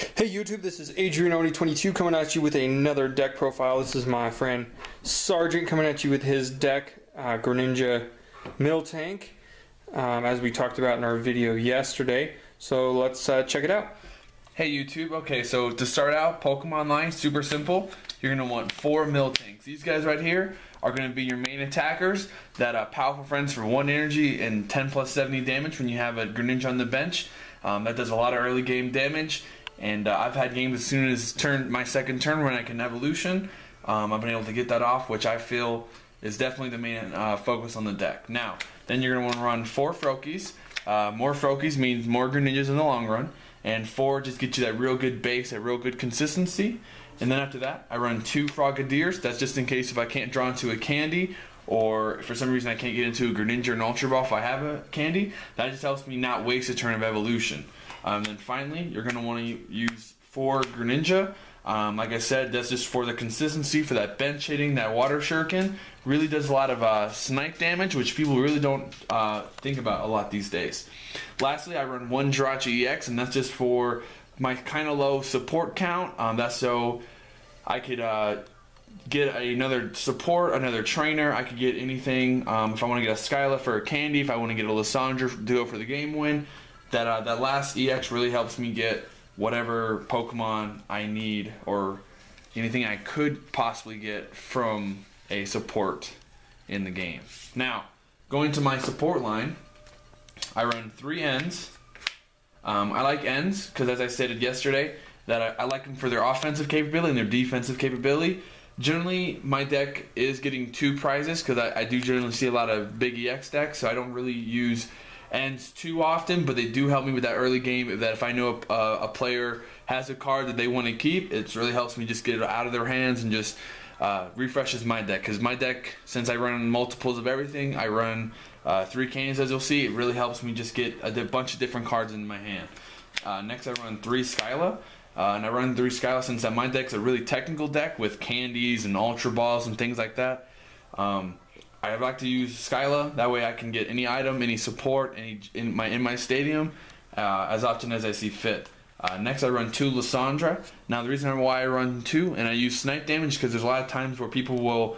Hey YouTube, this is Adrianoni22 coming at you with another deck profile. This is my friend Sergeant coming at you with his deck, Greninja Miltank, as we talked about in our video yesterday. So let's check it out. Hey YouTube, okay, so to start out, Pokemon line, super simple. You're going to want 4 Miltanks. These guys right here are going to be your main attackers that are powerful friends for 1 energy and 10 plus 70 damage when you have a Greninja on the bench. That does a lot of early game damage. And I've had games as soon as my second turn when I can evolution. I've been able to get that off, which I feel is definitely the main focus on the deck. Now, then you're going to want to run 4 Froakies. More Froakies means more Greninjas in the long run. And 4 just gets you that real good base, that real good consistency. And then after that, I run 2 Frogadiers. That's just in case if I can't draw into a candy, or for some reason I can't get into a Greninja or an Ultra Ball if I have a candy. That just helps me not waste a turn of evolution. Then finally, you're going to want to use 4 Greninja. Like I said, that's just for the consistency, for that bench hitting, that water shuriken. Really does a lot of snipe damage, which people really don't think about a lot these days. Lastly, I run 1 Jirachi EX, and that's just for my kind of low support count. That's so I could get another support, another trainer. I could get anything. If I want to get a Skyla for a candy, if I want to get a Lysandra to go for the game win. That last EX really helps me get whatever Pokemon I need or anything I could possibly get from a support in the game. Now, going to my support line, I run 3 Ns. I like Ns because, as I stated yesterday, that I like them for their offensive capability and their defensive capability. Generally, my deck is getting 2 prizes because I do generally see a lot of big EX decks, so I don't really use Ends too often, but they do help me with that early game. That if I know a player has a card that they want to keep, it really helps me just get it out of their hands and just refreshes my deck. Because my deck, since I run multiples of everything, I run 3 candies, as you'll see. It really helps me just get a bunch of different cards in my hand. Next, I run 3 Skyla. And I run 3 Skyla since my deck's a really technical deck with candies and Ultra Balls and things like that. I like to use Skyla. That way I can get any item, any support, in my stadium as often as I see fit. Next, I run 2 Lysandra. Now, the reason why I run 2 and I use snipe damage because there's a lot of times where people will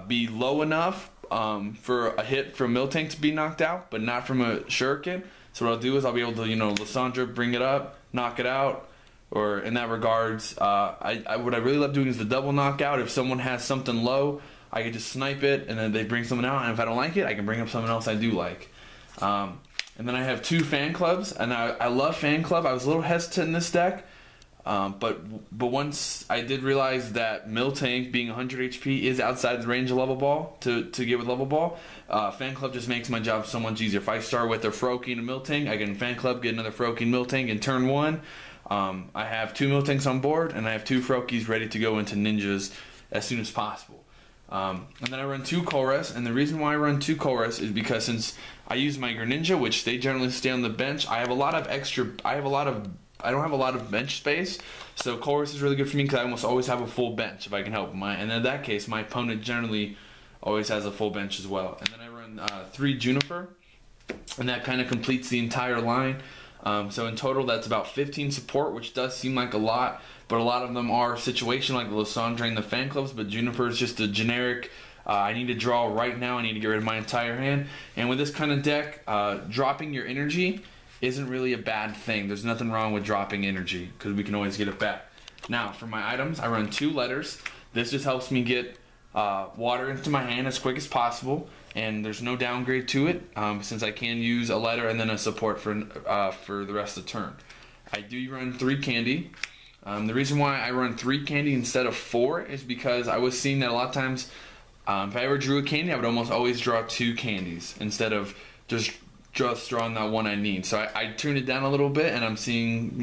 be low enough for a hit from Miltank to be knocked out, but not from a shuriken. So what I'll do is I'll be able to, Lysandra, bring it up, knock it out. Or in that regards, what I really love doing is the double knockout. If someone has something low, I can just snipe it, and then they bring someone out, and if I don't like it, I can bring up someone else I do like. And then I have 2 fan clubs, and I love fan club. I was a little hesitant in this deck, but once I did realize that Miltank, being 100 HP, is outside the range of level ball to get with level ball, fan club just makes my job so much easier. If I start with a Froakie and a Miltank, I can fan club, get another Froakie and Miltank in turn 1. I have 2 Miltanks on board, and I have 2 Froakies ready to go into ninjas as soon as possible. And then I run 2 Colress, and the reason why I run 2 Colress is because since I use my Greninja, which they generally stay on the bench, I don't have a lot of bench space, so Colress is really good for me because I almost always have a full bench if I can help and in that case, my opponent generally always has a full bench as well. And then I run 3 Juniper, and that kind of completes the entire line. So in total, that's about 15 support, which does seem like a lot, but a lot of them are situational, like the Lysandra and the fan clubs, but Juniper is just a generic, I need to draw right now, I need to get rid of my entire hand. And with this kind of deck, dropping your energy isn't really a bad thing. There's nothing wrong with dropping energy, because we can always get it back. Now, for my items, I run 2 letters. This just helps me get water into my hand as quick as possible, and there's no downgrade to it since I can use a letter and then a support for the rest of the turn. I do run 3 candy. The reason why I run 3 candy instead of 4 is because I was seeing that a lot of times if I ever drew a candy, I would almost always draw 2 candies instead of just drawing that one I need. So I tuned it down a little bit, and I'm seeing,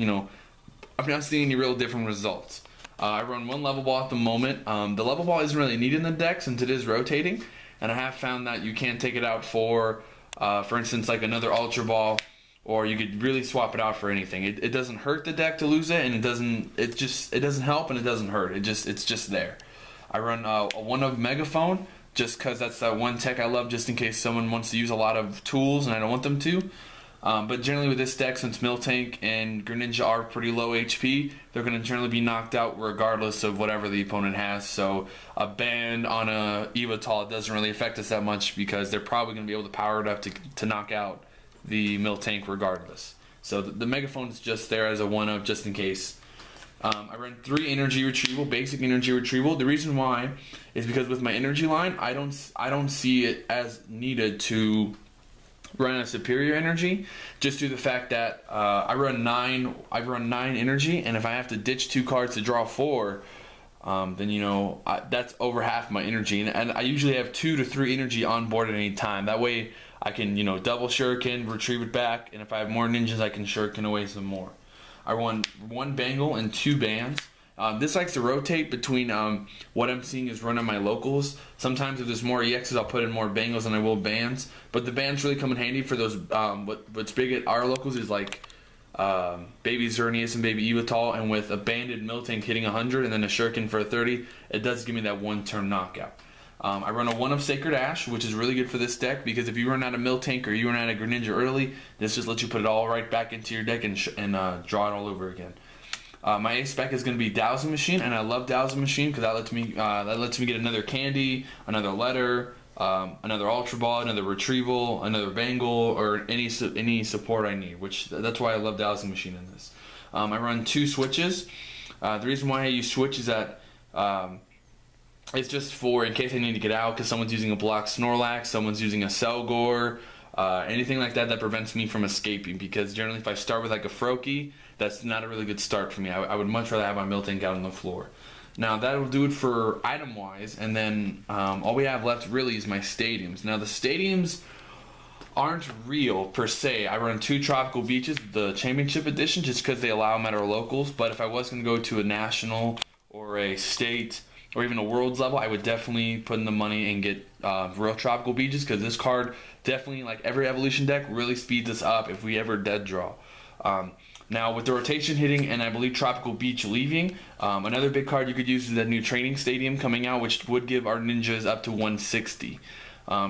I'm not seeing any real different results. I run 1 level ball at the moment. The level ball isn't really needed in the deck since it is rotating, and I have found that you can take it out for instance, like another Ultra Ball, or you could really swap it out for anything. It doesn't hurt the deck to lose it, and it doesn't help and it doesn't hurt. It's just there. I run a 1 of Megaphone just because that's that one tech I love, just in case someone wants to use a lot of tools and I don't want them to. But generally with this deck, since Miltank and Greninja are pretty low HP, they're going to generally be knocked out regardless of whatever the opponent has. So a band on a Yveltal doesn't really affect us that much because they're probably going to be able to power it up to knock out the Miltank regardless. So the Megaphone is just there as a one-of just in case. I run 3 energy retrieval, basic energy retrieval. The reason why is because with my energy line, I don't see it as needed to run a superior energy, just due to the fact that I run 9 energy, and if I have to ditch 2 cards to draw 4, then that's over half my energy, and I usually have 2 to 3 energy on board at any time. That way I can double shuriken, retrieve it back, and if I have more ninjas, I can shuriken away some more. I run 1 bangle and 2 bands. This likes to rotate between what I'm seeing is run on my locals. Sometimes if there's more EXs, I'll put in more bangles than I will bands. But the bands really come in handy for those. What's big at our locals is like Baby Xerneas and Baby Yveltal, and with a banded Miltank hitting 100 and then a shuriken for a 30, it does give me that 1-turn knockout. I run a 1 of Sacred Ash, which is really good for this deck because if you run out of Miltank or you run out of Greninja early, this just lets you put it all right back into your deck and draw it all over again. My ace spec is going to be Dowsing Machine, and I love Dowsing Machine because that lets me get another candy, another letter, another Ultra Ball, another retrieval, another bangle, or any support I need. That's why I love Dowsing Machine in this. I run 2 switches. The reason why I use switch is that it's just for in case I need to get out because someone's using a block Snorlax, someone's using a Selgor, anything like that prevents me from escaping. Because generally, if I start with like a Froakie, that's not a really good start for me. I would much rather have my Miltank out on the floor. Now that'll do it for item wise, and then all we have left really is my stadiums. Now the stadiums aren't real per se. I run 2 tropical beaches, the championship edition, just because they allow them at our locals. But if I was going to go to a national or a state or even a world's level, I would definitely put in the money and get real tropical beaches, because this card definitely, like every evolution deck, really speeds us up if we ever dead draw. Now with the rotation hitting and I believe Tropical Beach leaving, another big card you could use is that new Training Stadium coming out, which would give our ninjas up to 160.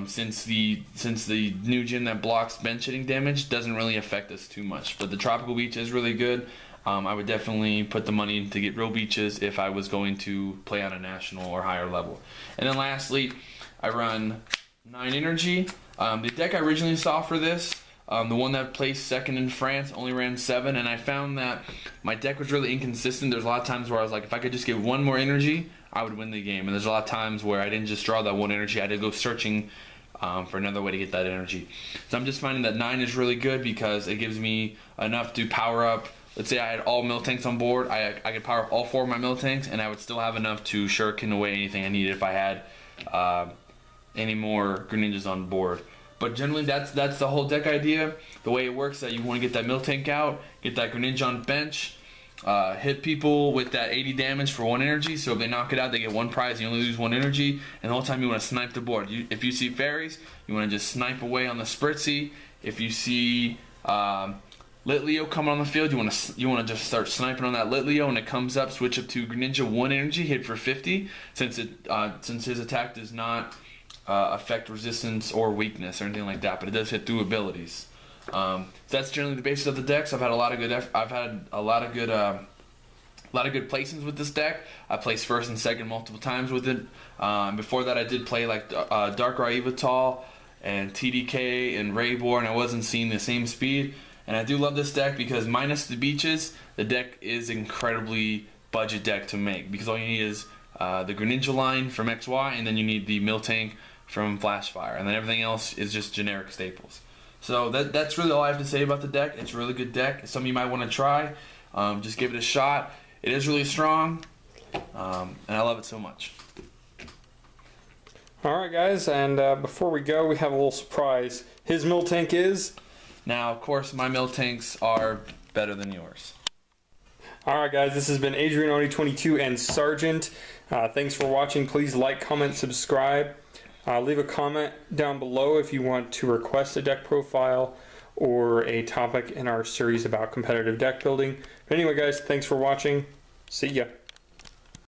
Since the new gym that blocks bench hitting damage doesn't really affect us too much, but the Tropical Beach is really good. I would definitely put the money to get real beaches if I was going to play on a national or higher level. And then lastly, I run 9 energy. The deck I originally saw for this, the one that placed second in France, only ran 7, and I found that my deck was really inconsistent. There's a lot of times where I was like, if I could just get 1 more energy, I would win the game. And there's a lot of times where I didn't just draw that 1 energy, I had to go searching for another way to get that energy. So I'm just finding that 9 is really good because it gives me enough to power up. Let's say I had all Miltanks on board, I could power up all 4 of my Miltanks, and I would still have enough to shuriken away anything I needed if I had any more Greninjas on board. But generally, that's the whole deck idea. The way it works is that you want to get that Miltank out, get that Greninja on bench, hit people with that 80 damage for 1 energy. So if they knock it out, they get 1 prize. You only lose 1 energy, and the whole time you want to snipe the board. If you see fairies, you want to just snipe away on the Spritzy. If you see Lit Leo coming on the field, you want to just start sniping on that Lit Leo, and it comes up, switch up to Greninja 1 energy, hit for 50, since his attack does not affect resistance or weakness or anything like that, but it does hit through abilities. So that's generally the basis of the decks. I've had a lot of good placements with this deck. I placed first and second multiple times with it. Before that, I did play like Darkrai Yveltal and TDK and Raybor, and I wasn't seeing the same speed. And I do love this deck because minus the beaches, the deck is incredibly budget deck to make, because all you need is the Greninja line from XY, and then you need the Miltank from Flashfire, and then everything else is just generic staples. So that's really all I have to say about the deck. It's a really good deck. It's something you might want to try. Just give it a shot. It is really strong, and I love it so much. Alright guys, and before we go, we have a little surprise. His Miltank is... Now, of course, my Miltanks are better than yours. Alright guys, this has been Adrian22 and Sergeant. Thanks for watching. Please like, comment, subscribe. Leave a comment down below if you want to request a deck profile or a topic in our series about competitive deck building. But anyway guys, thanks for watching. See ya.